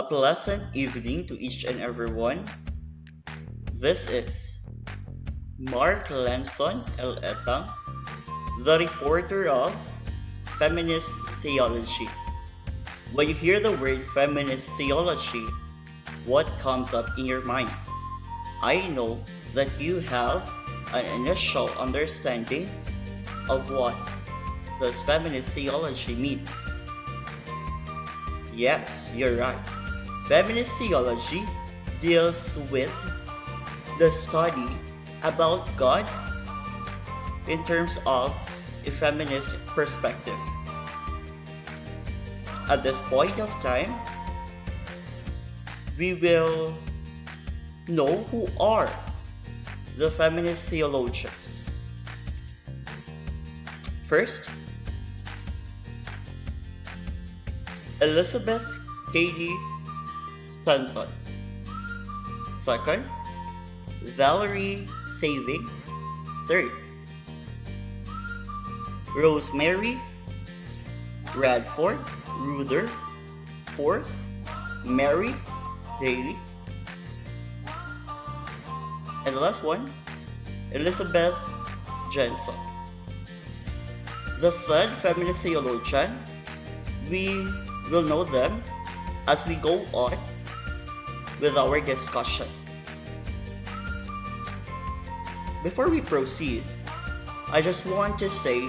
A pleasant evening to each and everyone. This is Marc Lanson L. Etang, the reporter of Feminist Theology. When you hear the word feminist theology, what comes up in your mind? I know that you have an initial understanding of what this feminist theology means. Yes, you're right. Feminist theology deals with the study about God in terms of a feminist perspective. At this point of time, we will know who are the feminist theologians. First, Elizabeth Cady Stanton. Second, Valerie Saving. Third, Rosemary Radford Ruther. Fourth, Mary Daly. And the last one, Elizabeth Jensen. The said feminist theologian, we will know them as we go on with our discussion. Before we proceed, I just want to say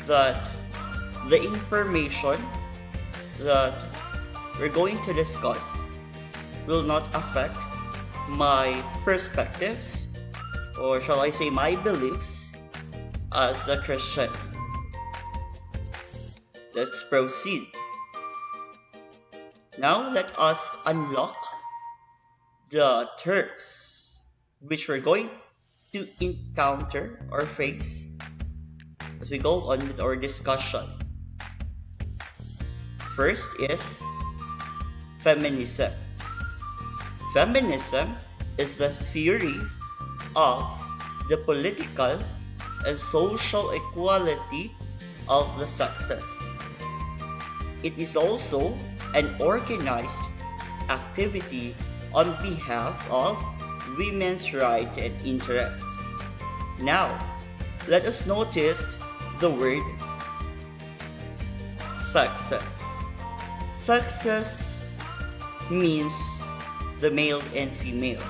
that the information that we're going to discuss will not affect my perspectives, or shall I say my beliefs as a Christian. Let's proceed. Now let us unlock the terms which we're going to encounter or face as we go on with our discussion. First is feminism. Feminism is the theory of the political and social equality of the sexes. It is also an organized activity on behalf of women's rights and interests. Now, let us notice the word sexes. Sexes means the male and female.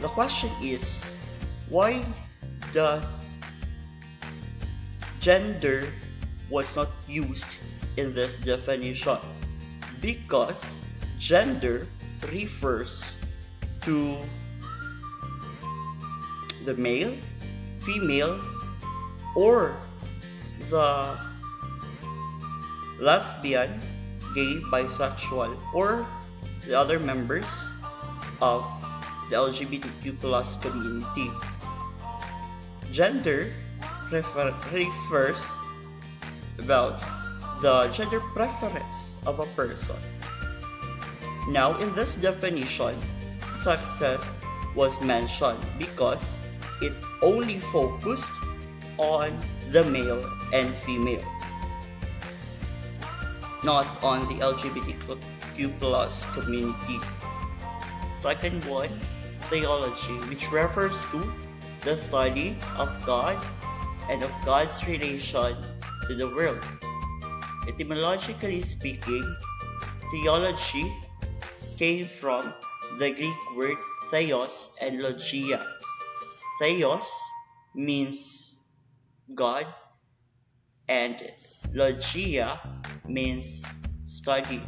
The question is, why does gender was not used in this definition? Because gender refers to the male, female, or the lesbian, gay, bisexual, or the other members of the LGBTQ plus community. Gender refers about the gender preference of a person. Now, in this definition, sexes was mentioned because it only focused on the male and female, not on the LGBTQ plus community. Second one, theology, which refers to the study of God and of God's relation to the world. Etymologically speaking, theology came from the Greek word theos and logia. Theos means God and logia means study.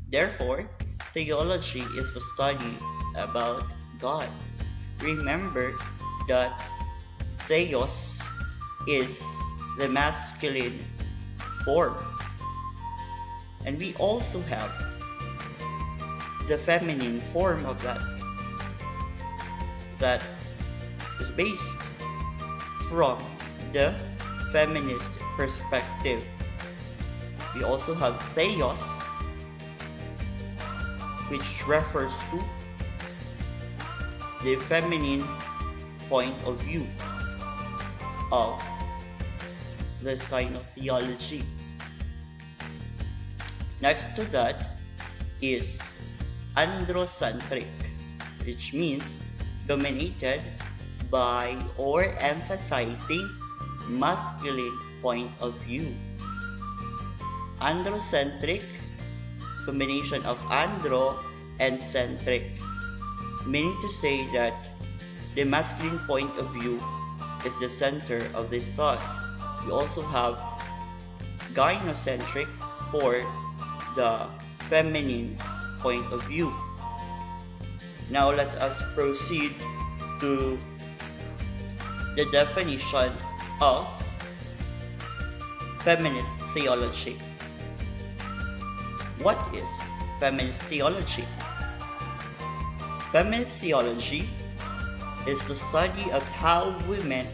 Therefore, theology is the study about God. Remember that theos is the masculine form, and we also have the feminine form of that is based from the feminist perspective. We also have theos, which refers to the feminine point of view of this kind of theology. Next to that is androcentric, which means dominated by or emphasizing masculine point of view. Androcentric is a combination of andro and centric, meaning to say that the masculine point of view is the center of this thought. We also have gynocentric for the feminine point of view. Now let us proceed to the definition of feminist theology. What is feminist theology? Feminist theology is the study of how women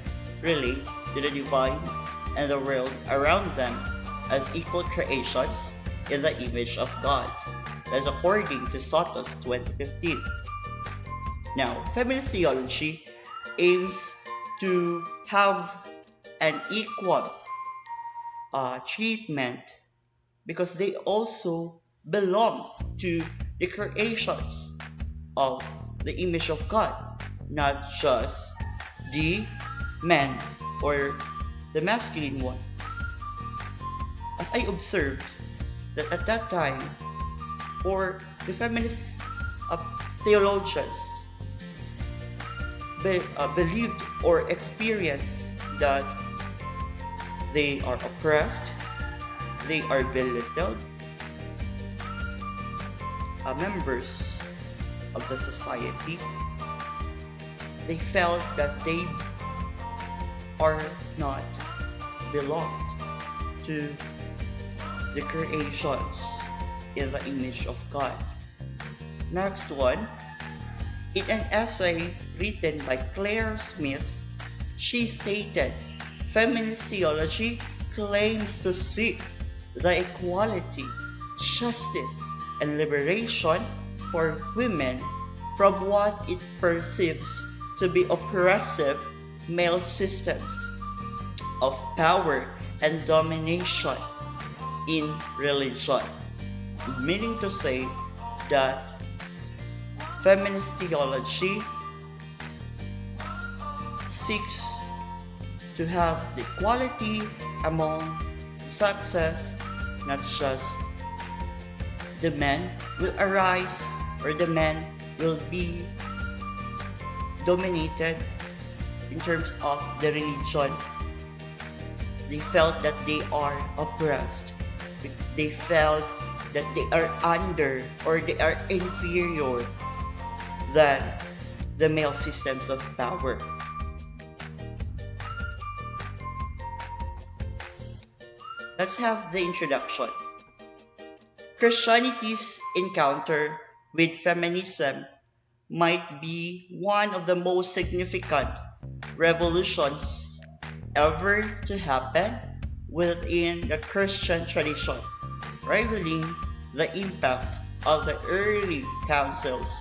relate to the divine and the world around them as equal creations in the image of God, as according to Sotos 2015. Now, feminist theology aims to have an equal treatment because they also belong to the creations of the image of God, not just the man or the masculine one. As I observed that at that time, for the feminist theologians believed or experienced that they are oppressed, they are belittled, members of the society. They felt that they are not belonged to the creations in the image of God. Next one, in an essay written by Claire Smith, she stated, feminist theology claims to seek the equality, justice, and liberation for women from what it perceives to be oppressive male systems of power and domination in religion. Meaning to say that feminist theology seeks to have the equality among sexes, not just the men will arise or the men will be dominated in terms of the religion. They felt that they are oppressed. They felt that they are under or they are inferior than the male systems of power. Let's have the introduction. Christianity's encounter with feminism might be one of the most significant revolutions ever to happen within the Christian tradition, rivaling the impact of the early councils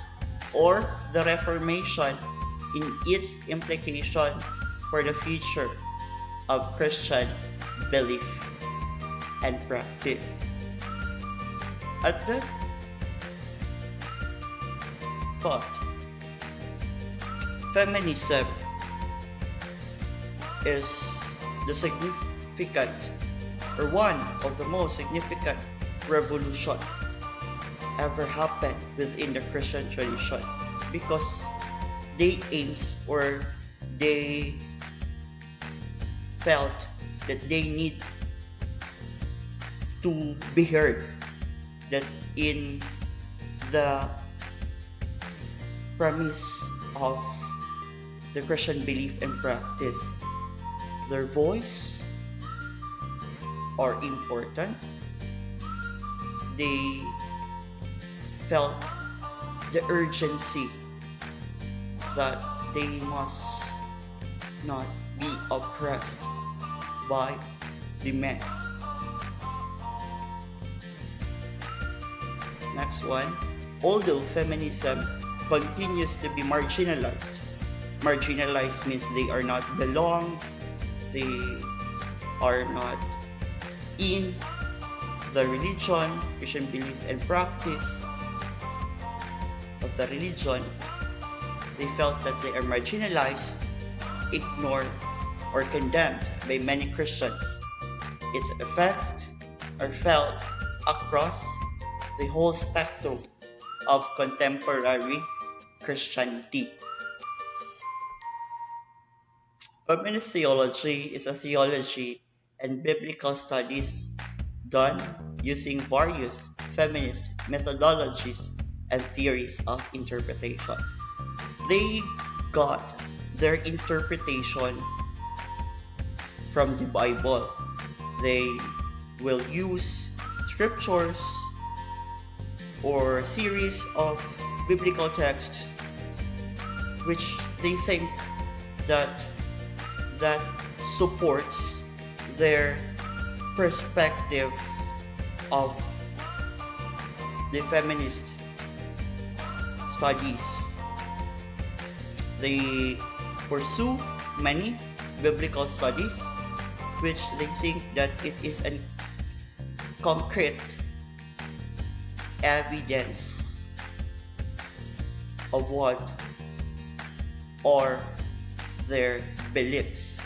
or the Reformation in its implication for the future of Christian belief and practice. At that thought, feminism is the significant or one of the most significant revolution ever happened within the Christian tradition because they aims or they felt that they need to be heard, that in the premise of the Christian belief and practice, their voice are important. They felt the urgency that they must not be oppressed by the men. Next one, although feminism continues to be marginalized. Marginalized means they are not belong, they are not in the religion, Christian belief and practice of the religion, they felt that they are marginalized, ignored, or condemned by many Christians. Its effects are felt across the whole spectrum of contemporary Christianity. Feminist theology is a theology and biblical studies done using various feminist methodologies and theories of interpretation. They got their interpretation from the Bible. They will use scriptures or series of biblical texts which they think that supports their perspective of the feminist studies. They pursue many biblical studies which they think that it is a concrete evidence of what are their beliefs.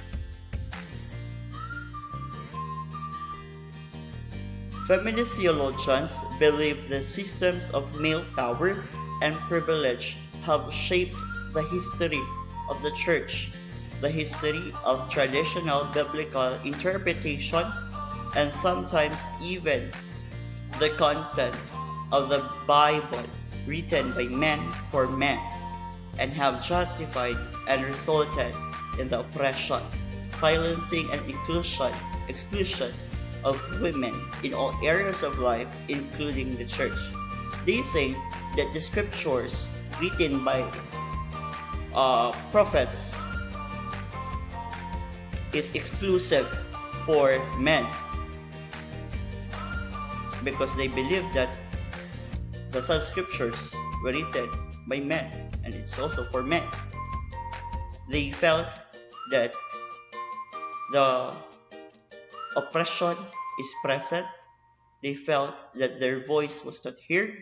Feminist theologians believe the systems of male power and privilege have shaped the history of the church, the history of traditional biblical interpretation, and sometimes even the content of the Bible written by men for men, and have justified and resulted in the oppression, silencing, and exclusion of women in all areas of life, including the church. They think that the scriptures written by prophets is exclusive for men because they believe that the said scriptures were written by men and it's also for men. They felt that the oppression is present. They felt that their voice was not heard.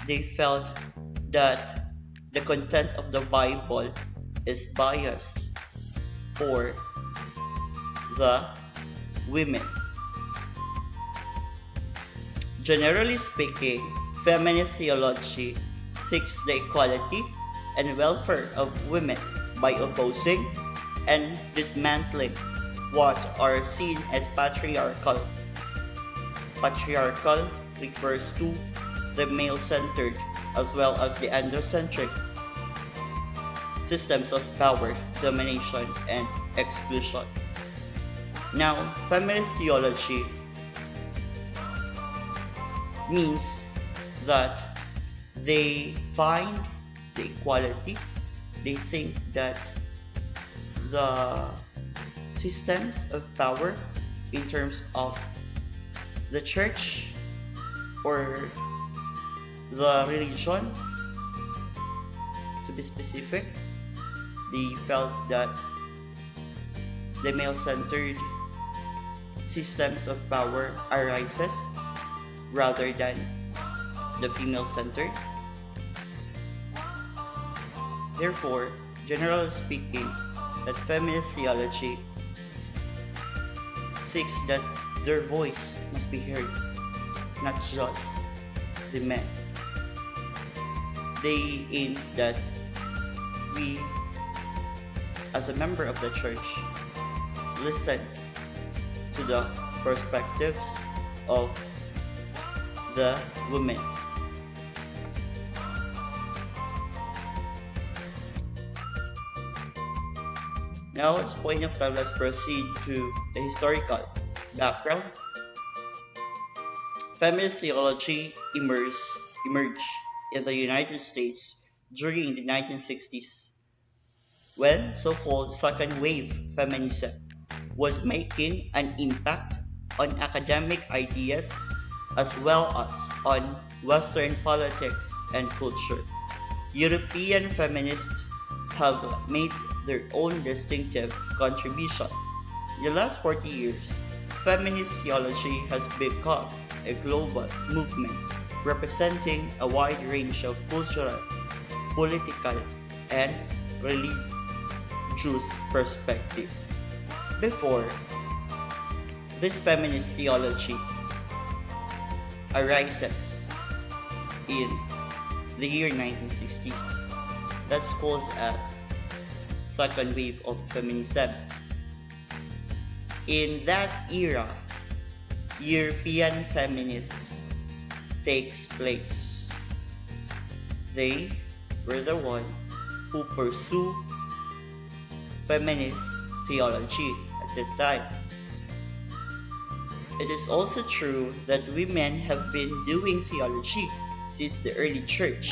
They felt that the content of the Bible is biased for the women. Generally speaking, feminist theology seeks the equality and welfare of women by opposing and dismantling what are seen as patriarchal. Patriarchal refers to the male-centered as well as the androcentric systems of power, domination, and exclusion. Now, feminist theology means that they find the equality. They think that the systems of power in terms of the church or the religion, to be specific, they felt that the male-centered systems of power arises rather than the female-centered. Therefore, generally speaking, that feminist theology seeks that their voice must be heard, not just the men. They aims that we, as a member of the church, listens to the perspectives of the women. Now it's point of time, let's proceed to the historical background. Feminist theology emerged in the United States during the 1960s when so-called second wave feminism was making an impact on academic ideas as well as on Western politics and culture. European feminists have made their own distinctive contribution. In the last 40 years, feminist theology has become a global movement representing a wide range of cultural, political, and religious perspectives. Before this feminist theology arises in the year 1960s, that's called as second wave of feminism. In that era, European feminists takes place. They were the one who pursue feminist theology at the time. It is also true that women have been doing theology since the early church,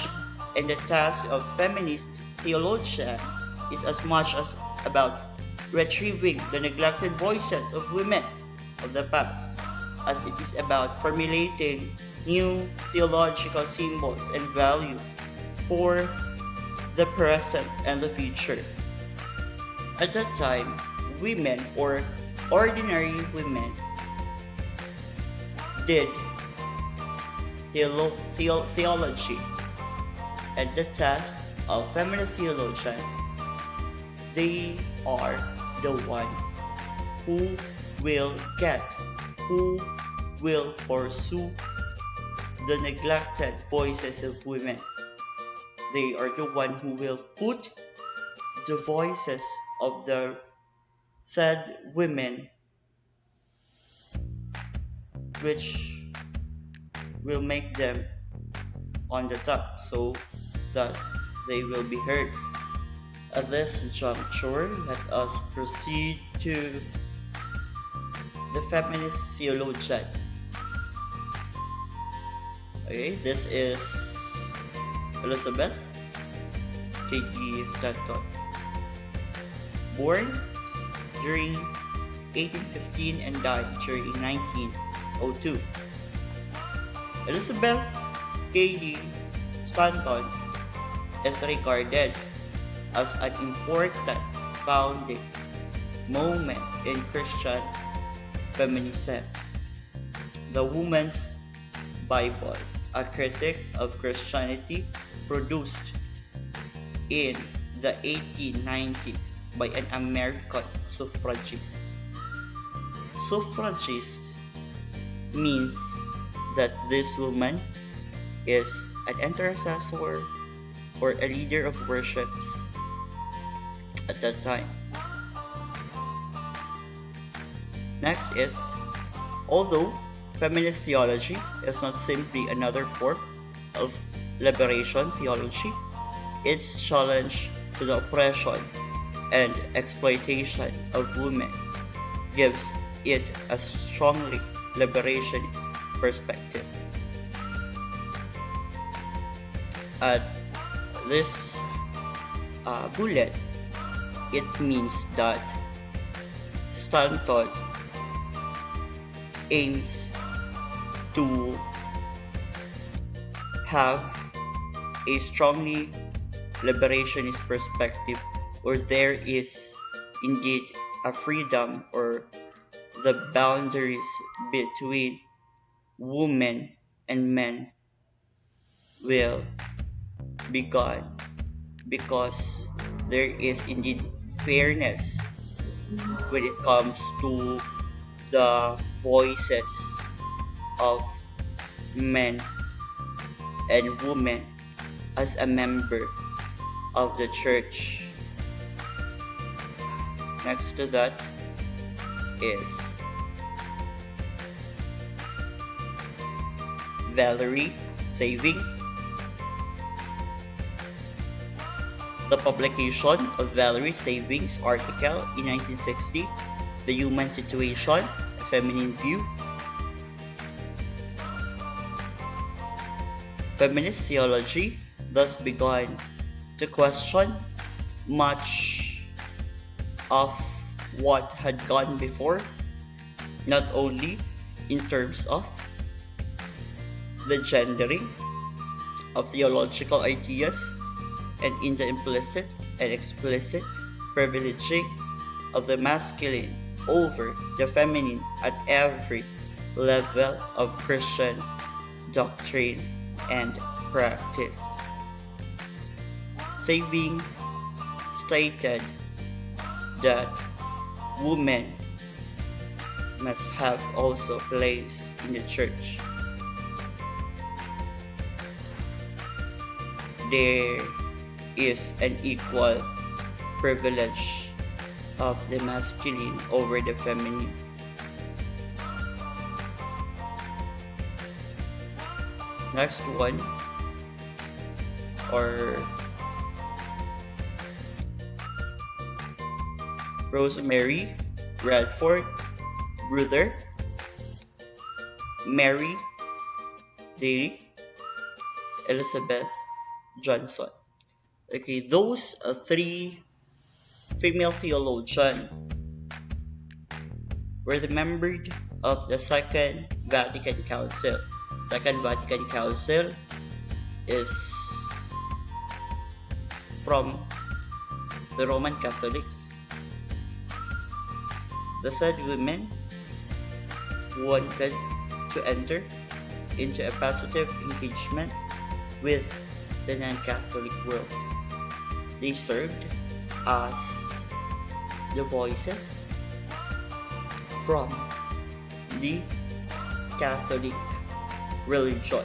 and the task of feminist theologian is as much as about retrieving the neglected voices of women of the past as it is about formulating new theological symbols and values for the present and the future. At that time, women or ordinary women did theology, and the task of feminist theologian, they are the one who will pursue the neglected voices of women. They are the one who will put the voices of the said women, which will make them on the top so that they will be heard. At this juncture, let us proceed to the feminist theologian. Okay, this is Elizabeth K.G. Stanton. Born during 1815 and died during 1902. Elizabeth K.D. Stanton is regarded as an important founding moment in Christian feminism. The Woman's Bible, a critic of Christianity, produced in the 1890s by an American suffragist. Suffragist means that this woman is an intercessor or a leader of worships at that time. Next is, although feminist theology is not simply another form of liberation theology, its challenge to the oppression and exploitation of women gives it a strongly liberationist perspective. At this bullet, it means that Stanton aims to have a strongly liberationist perspective, where there is indeed a freedom or the boundaries between women and men will be gone, because there is indeed fairness when it comes to the voices of men and women as a member of the church. Next to that is Valerie Saving. The publication of Valerie Saving's article in 1960, The Human Situation, A Feminine View. Feminist theology thus began to question much of what had gone before, not only in terms of the gendering of theological ideas and in the implicit and explicit privileging of the masculine over the feminine at every level of Christian doctrine and practice. Saving stated that women must have also place in the church. There is an equal privilege of the masculine over the feminine. Next one, or Rosemary Radford Brother, Mary Derry, Elizabeth Johnson. Okay, those three female theologians were the members of the Second Vatican Council. Second Vatican Council is from the Roman Catholics. The said women wanted to enter into a positive engagement with the non-Catholic world. They served as the voices from the Catholic religion.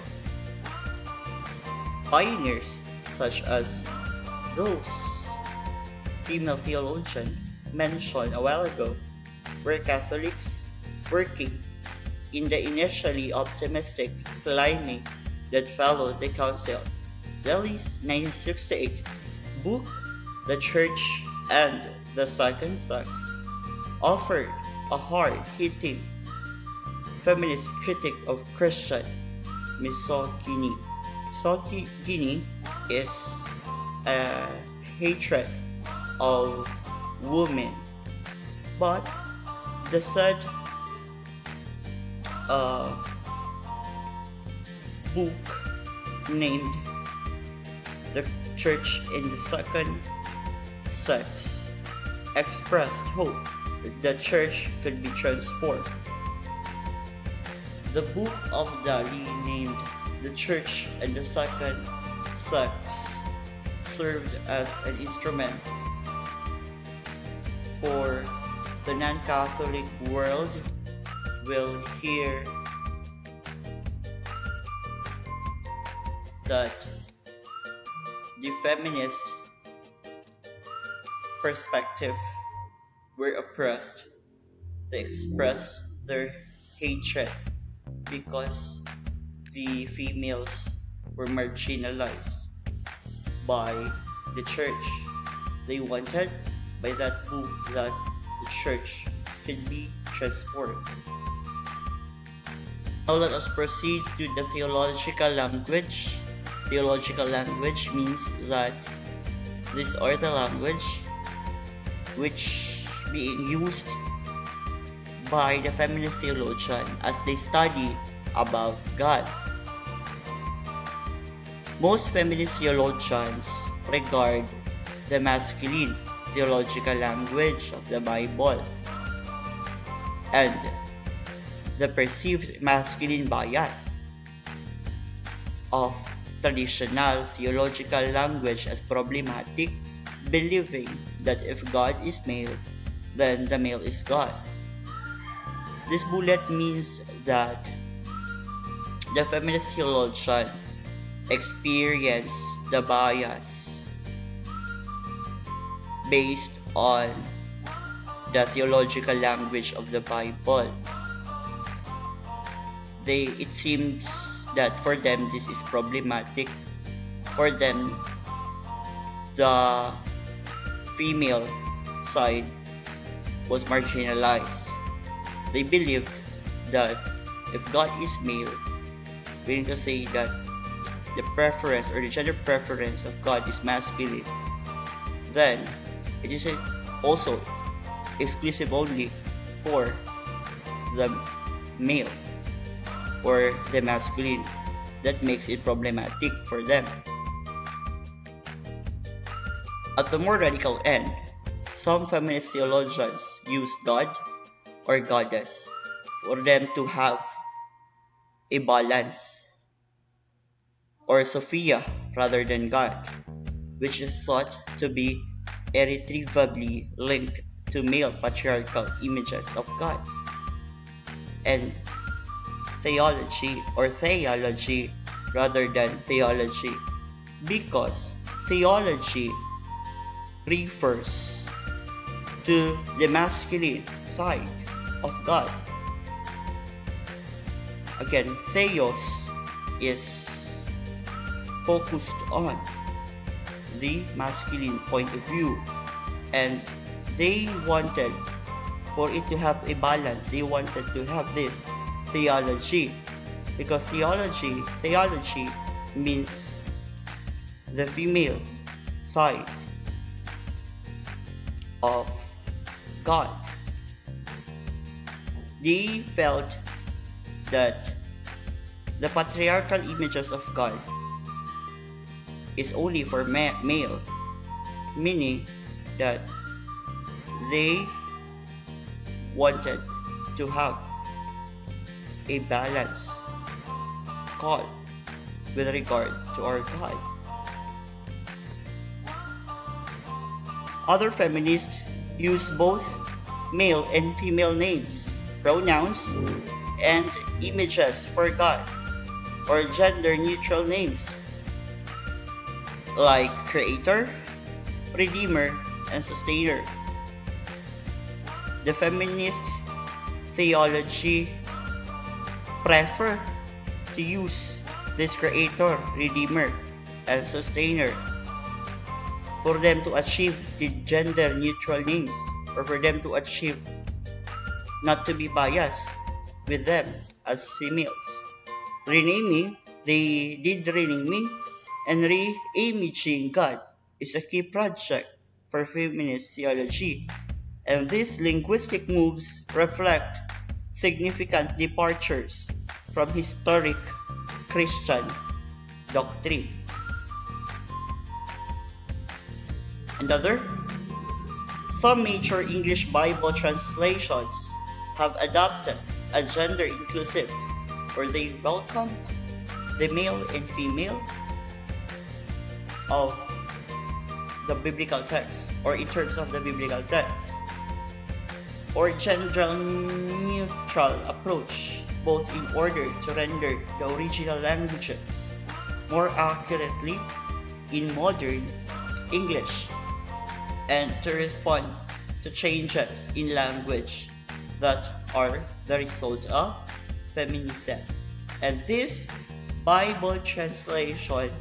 Pioneers such as those female theologians mentioned a while ago were Catholics working in the initially optimistic climate that followed the Council. Delhi's 1968 book, The Church and the Second Sex, offered a hard-hitting feminist critique of Christian misogyny. Misogyny is a hatred of women, but the said book named The Church in the Second Sex expressed hope that the church could be transformed. The book of Dali named The Church and the Second Sex served as an instrument for the non-Catholic world will hear that the feminist perspective were oppressed to express their hatred because the females were marginalized by the church. They wanted by that book that the church could be transformed. Now let us proceed to the theological language. Theological language means that these are the language which being used by the feminist theologian as they study about God. Most feminist theologians regard the masculine theological language of the Bible and the perceived masculine bias of traditional theological language as problematic, believing that if God is male, then the male is God. This bullet means that the feminist theologian experience the bias based on the theological language of the Bible. It seems that for them this is problematic. For them, the female side was marginalized. They believed that if God is male, meaning to say that the preference or the gender preference of God is masculine, then it is also exclusive only for the male or the masculine. That makes it problematic for them. At the more radical end, some feminist theologians use God or goddess for them to have a balance, or Sophia rather than God, which is thought to be irretrievably linked to male patriarchal images of God, and theology rather than theology, because theology refers to the masculine side of God. Again, theos is focused on the masculine point of view, and they wanted for it to have a balance. They wanted to have this theology, because theology means the female side of God. They felt that the patriarchal images of God is only for male, meaning that they wanted to have a balance call with regard to our God. Other feminists use both male and female names, pronouns, and images for God, or gender-neutral names like Creator, Redeemer, and Sustainer. The feminist theology prefer to use this Creator, Redeemer, and Sustainer for them to achieve the gender-neutral names, or for them to achieve not to be biased with them as females. Renaming, they did renaming, and re-imaging God is a key project for feminist theology, and these linguistic moves reflect significant departures from historic Christian doctrine. Another, some major English Bible translations have adopted a gender-inclusive, or they welcomed the male and female of the biblical text, or in terms of the biblical text, or gender-neutral approach, both in order to render the original languages more accurately in modern English, and to respond to changes in language that are the result of feminism. And this Bible translation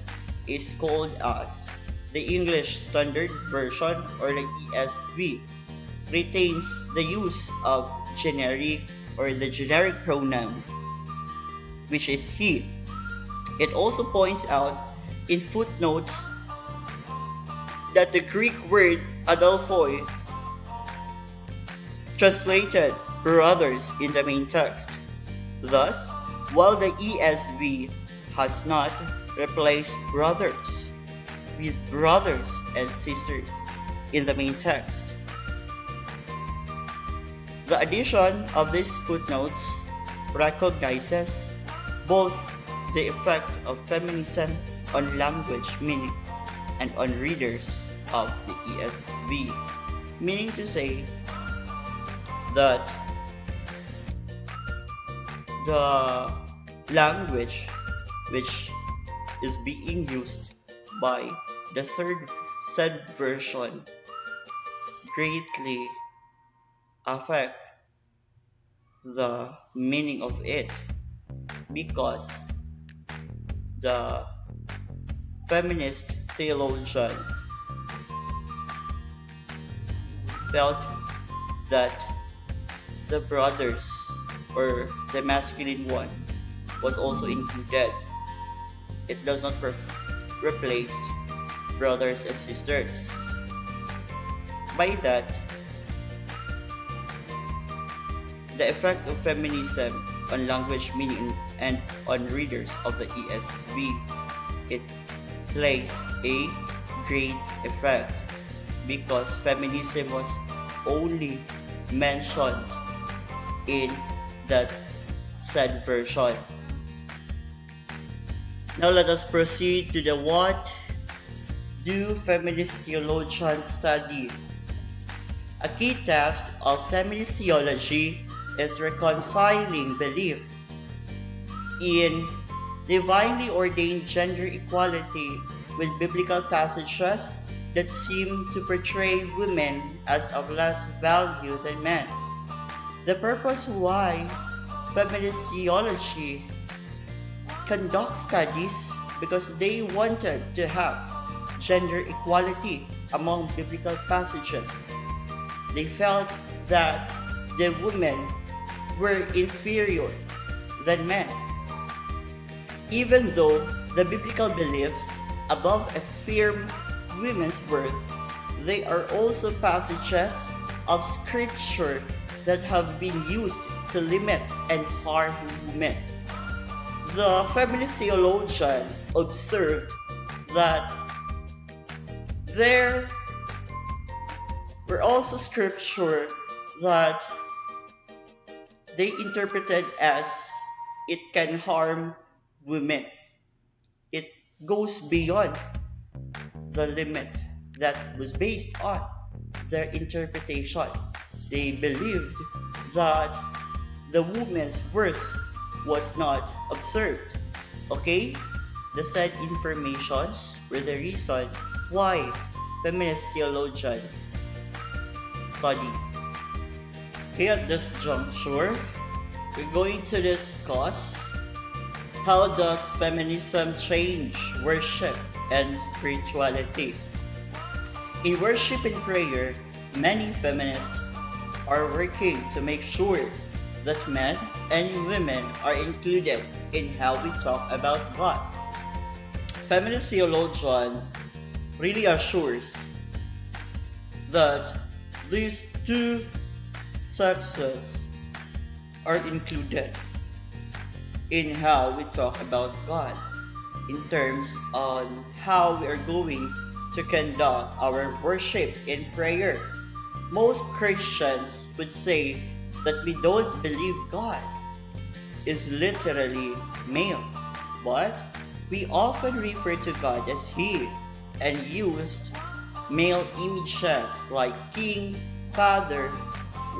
is called as the English Standard Version, or the ESV, retains the use of generic, or the generic pronoun, which is he. It also points out in footnotes that the Greek word adelphoi translated brothers in the main text. Thus, while the ESV has not replaced brothers with brothers and sisters in the main text, the addition of these footnotes recognizes both the effect of feminism on language meaning and on readers of the ESV, meaning to say that the language which is being used by the said version greatly affect the meaning of it, because the feminist theologian felt that the brothers, or the masculine one, was also included. It does not replace brothers and sisters. By that, the effect of feminism on language meaning and on readers of the ESV, it plays a great effect, because feminism was only mentioned in that said version. Now let us proceed to the what do feminist theologians study? A key task of feminist theology is reconciling belief in divinely ordained gender equality with biblical passages that seem to portray women as of less value than men. The purpose why feminist theology conducts studies because they wanted to have gender equality among biblical passages. They felt that the women were inferior than men. Even though the biblical beliefs above affirm women's worth, they are also passages of scripture that have been used to limit and harm women. The feminist theologian observed that there were also scripture that they interpreted as it can harm women. It goes beyond the limit that was based on their interpretation. They believed that the woman's worth was not observed. Okay? The said informations were the reason why feminist theologian study. Okay, at this juncture, we're going to discuss how does feminism change worship and spirituality. In worship and prayer, many feminists are working to make sure that men and women are included in how we talk about God. Feminist theologian really assures that these two sexes are included in how we talk about God in terms on how we are going to conduct our worship in prayer. Most Christians would say that we don't believe God is literally male, but we often refer to God as He and used male images like King, Father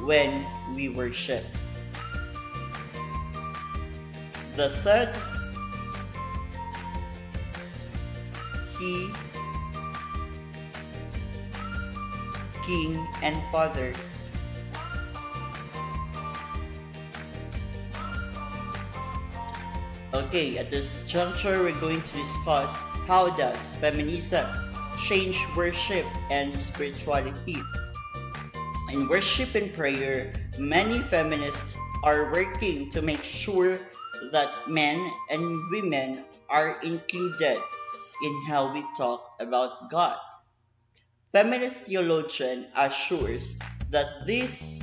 when we worship. The said He, King, and Father Okay, at this juncture, we're going to discuss how does feminism change worship and spirituality. In worship and prayer, many feminists are working to make sure that men and women are included in how we talk about God. Feminist theologian assures that these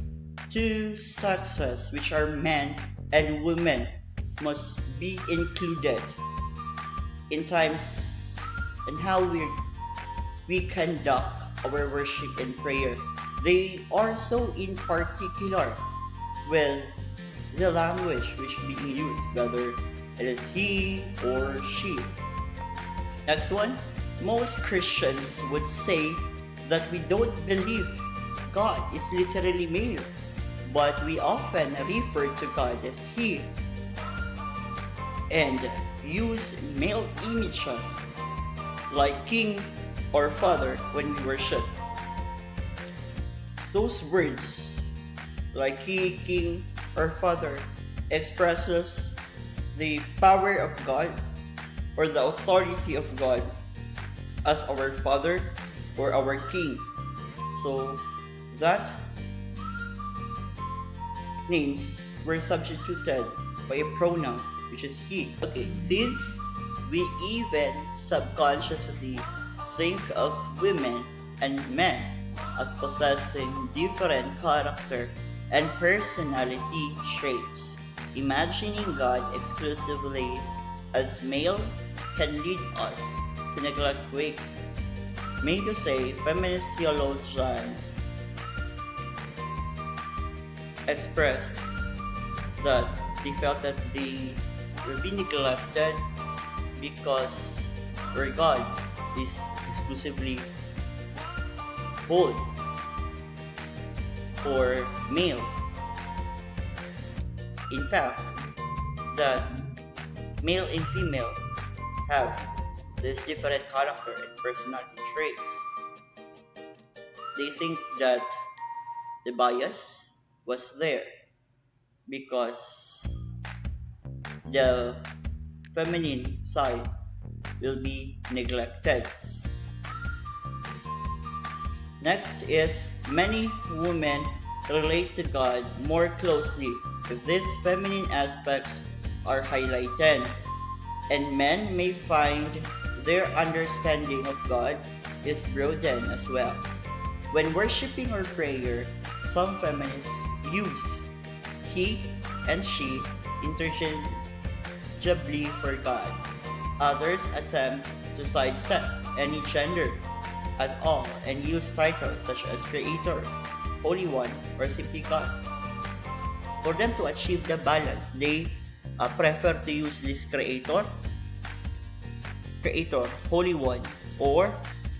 two sexes, which are men and women, must be included in times and how we conduct our worship and prayer. They are so in particular with the language which being used, whether it is he or she. Next one, most Christians would say that we don't believe God is literally male, but we often refer to God as he and use male images like king or father when we worship. Those words like he, king, or father expresses the power of God or the authority of God as our father or our king. So that names were substituted by a pronoun which is he. Okay, since we even subconsciously think of women and men as possessing different character and personality traits, imagining God exclusively as male can lead us to neglect ways. Meaning to say, feminist theologian expressed that they felt that they were being neglected because where God is exclusively hold for male. In fact, that male and female have this different character and personality traits. They think that the bias was there because the feminine side will be neglected. Next is many women relate to God more closely if these feminine aspects are highlighted, and men may find their understanding of God is broadened as well. When worshiping or prayer, some feminists use he and she interchangeably for God. Others attempt to sidestep any gender at all and use titles such as Creator, Holy One, or simply God. For them to achieve the balance, they prefer to use this Creator, Holy One, or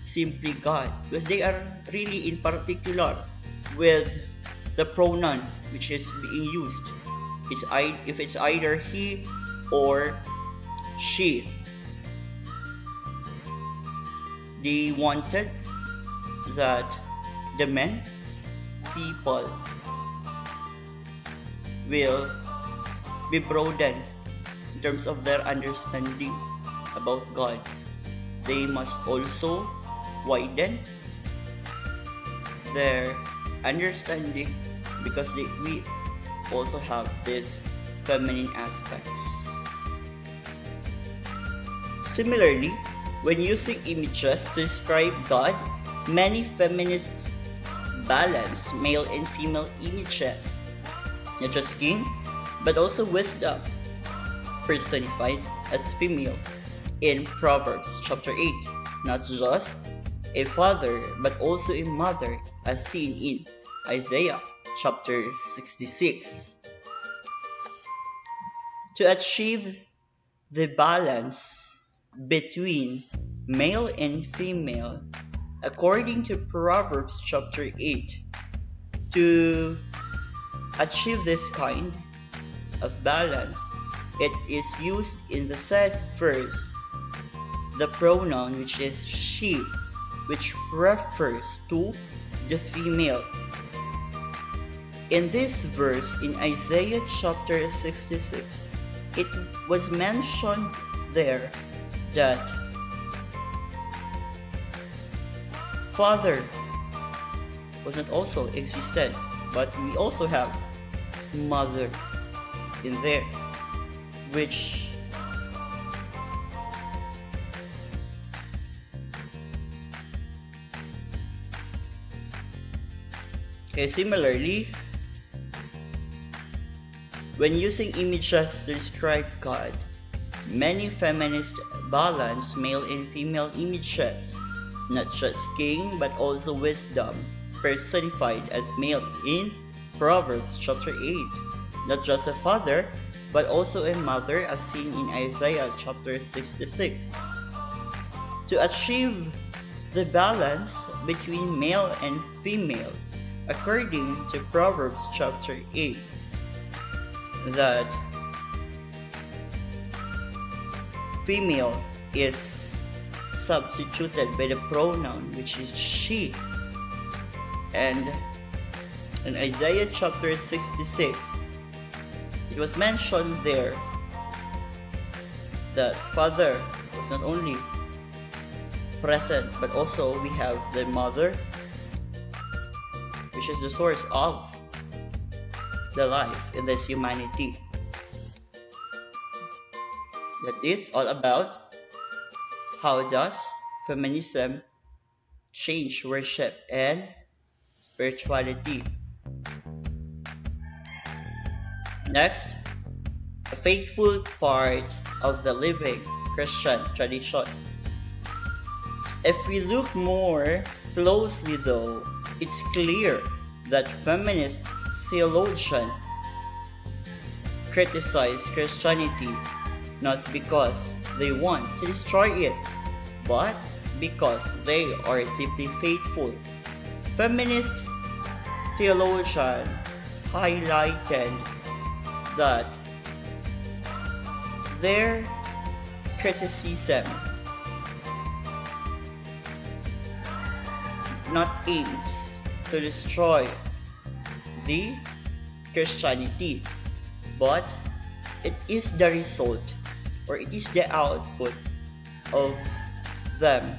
simply God, because they are really in particular with the pronoun which is being used. If it's either he or she. They wanted that the men, people, will be broadened in terms of their understanding about God. They must also widen their understanding because we also have these feminine aspects. Similarly, when using images to describe God, many feminists balance male and female images, not just king, but also wisdom, personified as female in Proverbs chapter 8, not just a father, but also a mother, as seen in Isaiah chapter 66. To achieve the balance between male and female, according to Proverbs chapter 8, to achieve this kind of balance, it is used in the said verse the pronoun which is she, which refers to the female. In this verse in Isaiah chapter 66, it was mentioned there that father was not also existed, but we also have mother in there, which similarly, when using images to describe God, many feminists balance male and female images, not just king but also wisdom, personified as male in Proverbs chapter 8, not just a father but also a mother, as seen in Isaiah chapter 66. To achieve the balance between male and female, according to Proverbs chapter 8, that female is substituted by the pronoun which is she, and in Isaiah chapter 66 it was mentioned there that father was not only present but also we have the mother, which is the source of the life in this humanity. That is all about how does feminism change worship and spirituality. Next, a faithful part of the living Christian tradition. If we look more closely though, it's clear that feminist theologians criticize Christianity not because they want to destroy it, but because they are deeply faithful. Feminist theologian highlighted that their criticism not aims to destroy the Christianity, but it is the result or it is the output of them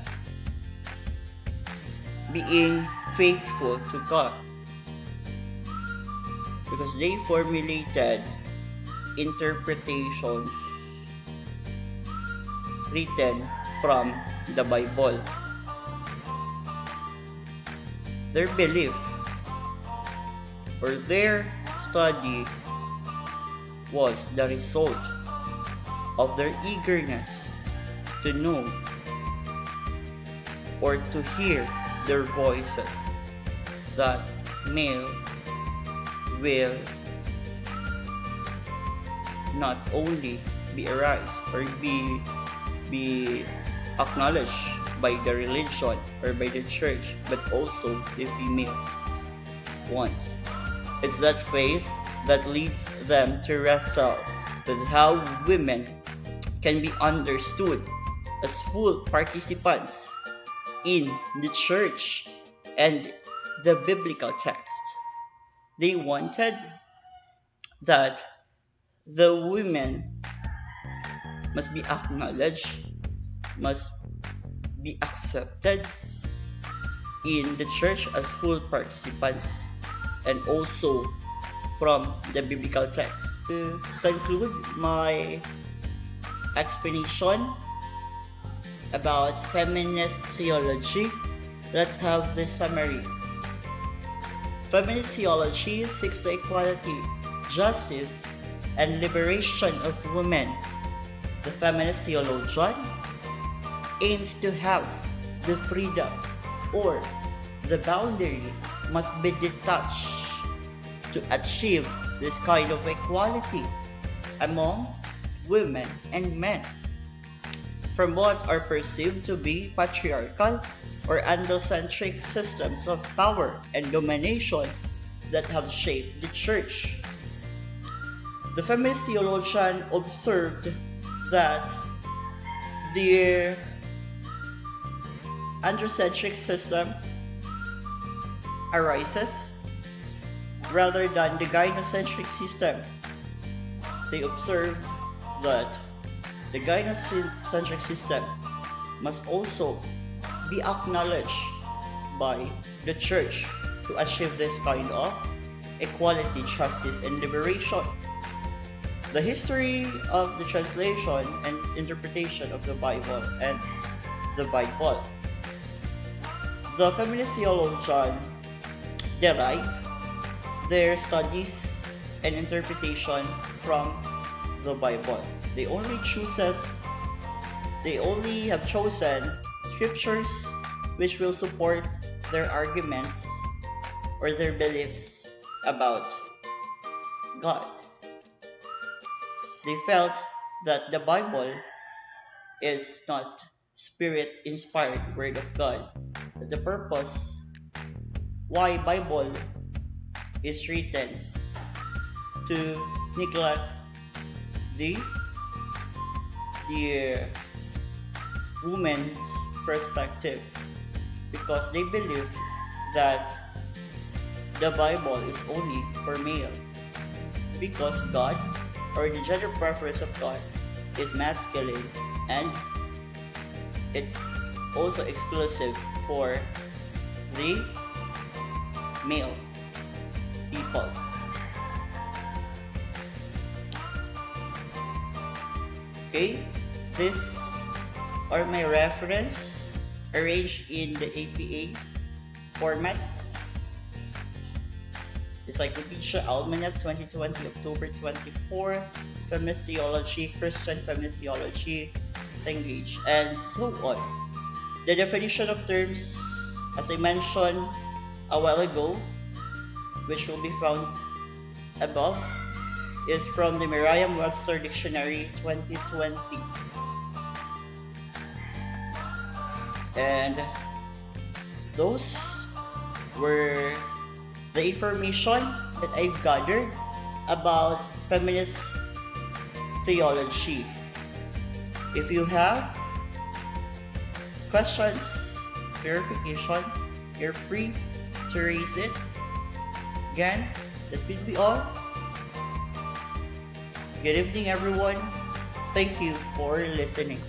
being faithful to God, because they formulated interpretations written from the Bible. Their belief or their study was the result of their eagerness to know or to hear their voices that male will not only be aroused or be acknowledged by the religion or by the church, but also the female ones. It's that faith that leads them to wrestle with how women can be understood as full participants in the church and the biblical text. They wanted that the women must be acknowledged, must be accepted in the church as full participants, and also from the biblical text. To conclude my explanation about feminist theology, let's have the summary. Feminist theology seeks the equality, justice, and liberation of women. The feminist theologian aims to have the freedom or the boundary must be detached to achieve this kind of equality among women and men from what are perceived to be patriarchal or androcentric systems of power and domination that have shaped the church. The feminist theologian observed that the androcentric system arises rather than the gynocentric system. They observed that the gynocentric system must also be acknowledged by the church to achieve this kind of equality, justice, and liberation. The history of the translation and interpretation of the Bible and the Bible. The feminist theologian derived their studies and interpretation from the Bible. They only have chosen scriptures which will support their arguments or their beliefs about God. They felt that the Bible is not spirit-inspired word of God. That the purpose why Bible is written to neglect the woman's perspective, because they believe that the Bible is only for male, because God or the gender preference of God is masculine and it also exclusive for the male people. Okay, these are my reference arranged in the APA format. Encyclopedia Almanac 2020, October 24, Feminist Theology, Christian Feminist Theology, Language, and so on. The definition of terms, as I mentioned a while ago, which will be found above, is from the Merriam-Webster Dictionary 2020. And those were the information that I've gathered about feminist theology. If you have questions, clarification, you're free to raise it. Again, that will be all. Good evening, everyone. Thank you for listening.